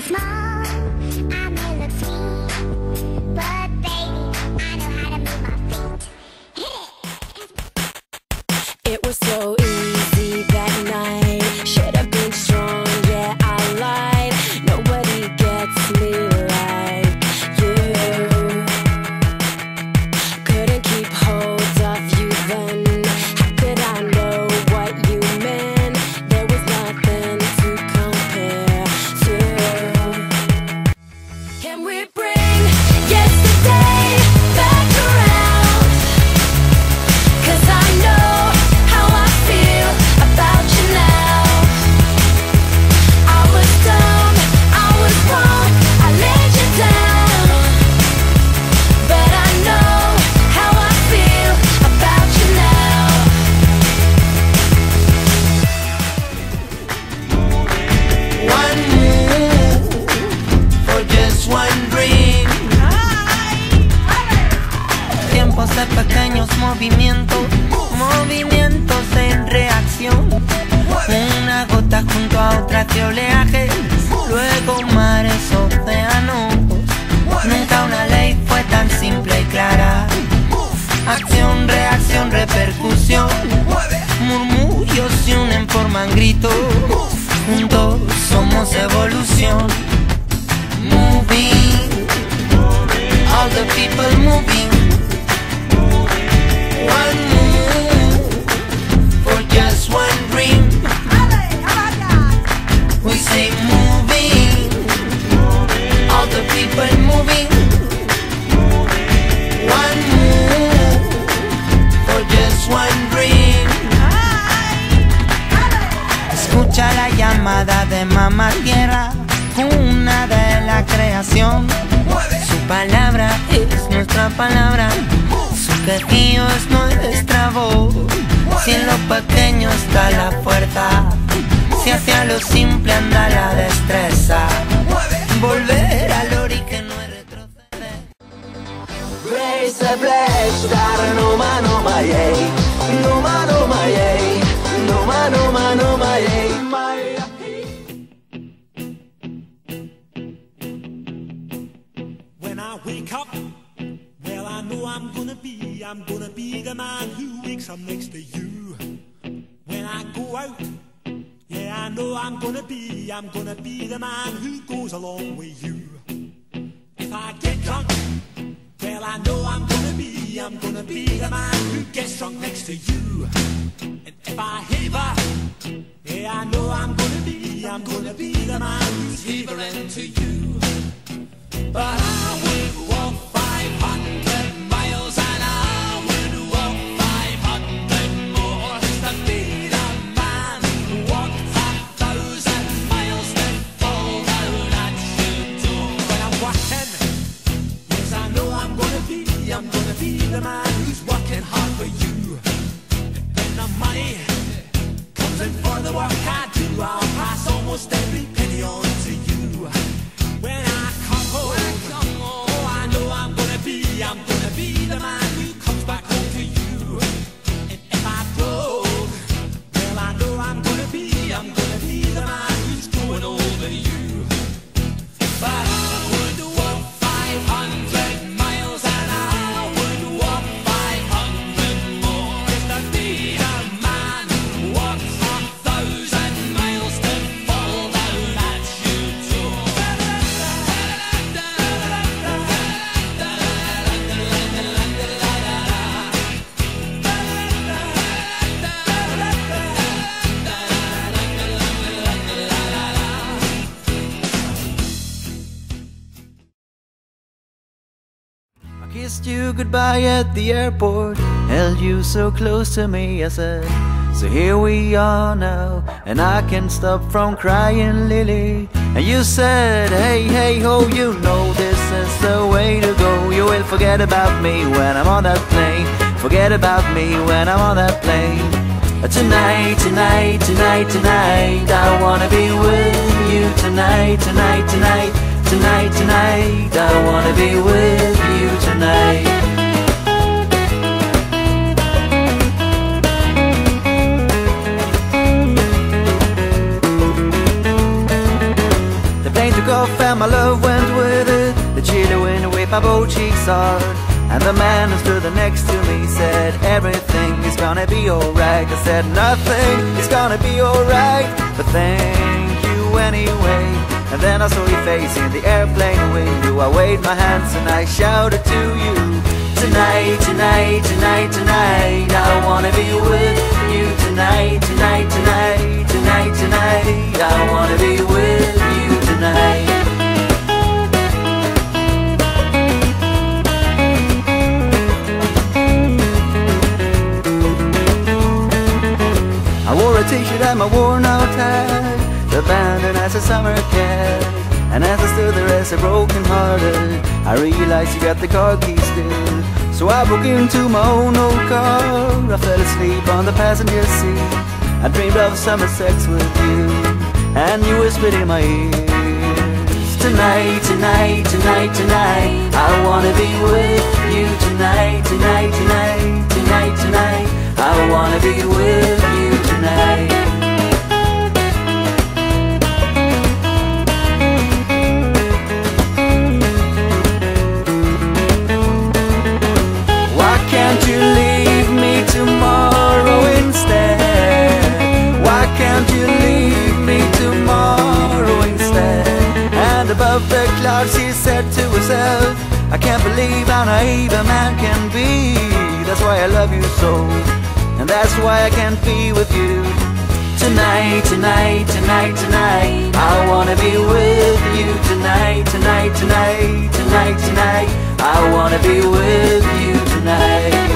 be small, I may look sweet, but baby, I know how to move my feet. Hit it! It was so easy that night. Should have been strong, yeah, I lied. Nobody gets me like you. Couldn't keep hold of you then. How could I know what you meant? There was nothing to compare to. Can we bring yesterday back around? 'Cause I know how I feel about you now. I was dumb, I was wrong, I let you down. But I know how I feel about you now. One move for just one dream. Tiempos de pequeños movimientos, movimientos en reacción. Una gota junto a otra de oleaje, luego mares, océanos. Nunca una ley fue tan simple y clara. Acción, reacción, repercusión. Murmullos se unen, forman gritos. Juntos somos evolución. Moving, all the people moving. One move for just one dream. We say moving, all the people moving. One move for just one dream. Escucha la llamada de Mamá Tierra, cuna de la creación. Su palabra es nuestra palabra, su quejío es nuestra voz. Si en lo pequeño está la fuerza, si hacia lo simple anda la destreza. Volver al origen no es retroceder. Blaze a blaze, star no man no my yay, no man no my yay, no man no man no my yay. When I wake up, well I know I'm gonna be the man who wakes up next to you. When I go out, yeah I know I'm gonna be the man who goes along with you. If I get drunk, well I know I'm gonna be the man who gets drunk next to you. And if I haver, yeah I know I'm gonna be the man who's havering to you. But I would walk 500 miles and I would walk 500 more just to be the man who walked 1,000 miles to fall down at your door. When I'm working, yes I know I'm gonna be the man who's working hard for you. And when the money comes in for the work I do, I'll pass almost every penny on to you. When I come home, oh I know I'm gonna be the man who comes back home to you. And if I broke, well I know I'm gonna be the man who's going over you. But I would walk 500 miles and I would walk 500 more just to be the man who walks 1,000 miles to fall down at your door. I kissed you goodbye at the airport, held you so close to me, I said, so here we are now, and I can't stop from crying, Lily. And you said, hey, hey, ho, you know this is the way to go. You will forget about me when I'm on that plane, forget about me when I'm on that plane. Tonight, tonight, tonight, tonight, I wanna be with you tonight, tonight, tonight. Tonight, tonight, I wanna be with you tonight. The plane took off my both cheeks hard. And the man who stood next to me said, everything is gonna be alright. I said, nothing is gonna be alright, but thank you anyway. And then I saw your face in the airplane window. I waved my hands and I shouted to you, tonight, tonight, tonight, tonight, I wanna be with you tonight, tonight, tonight, tonight, tonight, I wanna be with you tonight. I wore a t-shirt and my worn out tie, abandoned as a summer cat. And as I stood there as a broken hearted, I realized you got the car keys still. So I broke into my own old car. I fell asleep on the passenger seat. I dreamed of summer sex with you, and you whispered in my ears, tonight, tonight, tonight, tonight, I wanna be with you tonight, tonight, tonight, tonight, tonight, I wanna be with you tonight. Why can't you leave me tomorrow instead? Why can't you leave me tomorrow instead? And above the clouds she said to herself, I can't believe how naive a man can be. That's why I love you so, and that's why I can't be with you tonight, tonight, tonight, tonight, I wanna be with you tonight, tonight, tonight, tonight, tonight, I wanna be with you tonight.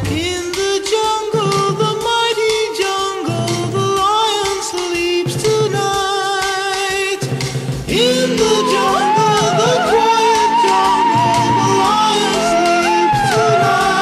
In the jungle, the mighty jungle, the lion sleeps tonight. In the jungle, the quiet jungle, the lion sleeps tonight.